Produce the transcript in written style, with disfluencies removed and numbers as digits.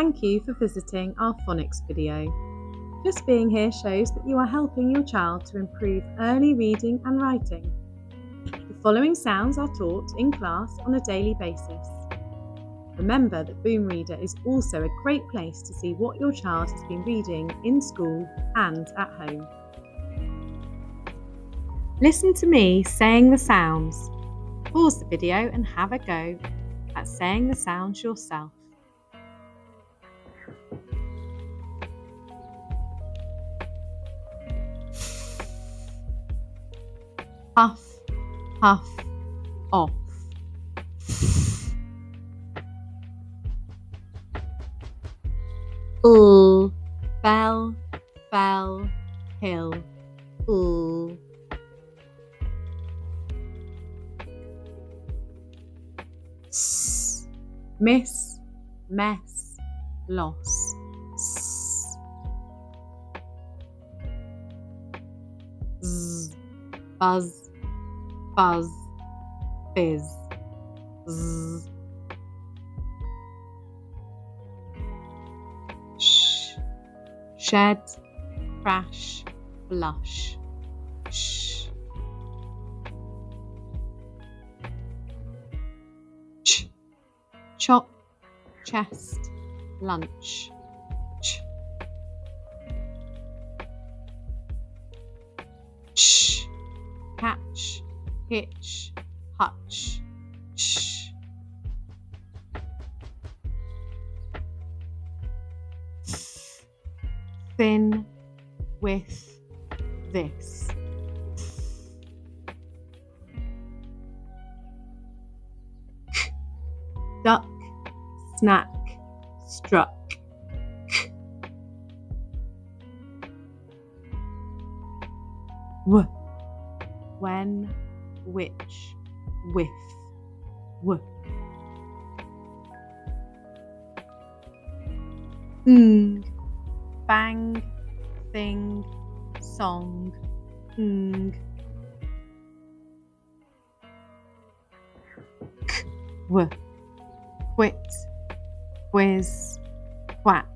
Thank you for visiting our phonics video. Just being here shows that you are helping your child to improve early reading and writing. The following sounds are taught in class on a daily basis. Remember that Boom Reader is also a great place to see what your child has been reading in school and at home. Listen to me saying the sounds. Pause the video and have a go at saying the sounds yourself. Puff, puff, off. Fell, fell, hill. Miss, mess, loss. Buzz, buzz, fizz. Shed, crash, blush. Chop, chest, lunch. Catch, hitch, hutch. Thin, with, this. Duck, snack, struck. When, which, with, bang, thing, song, quit, quiz, quack,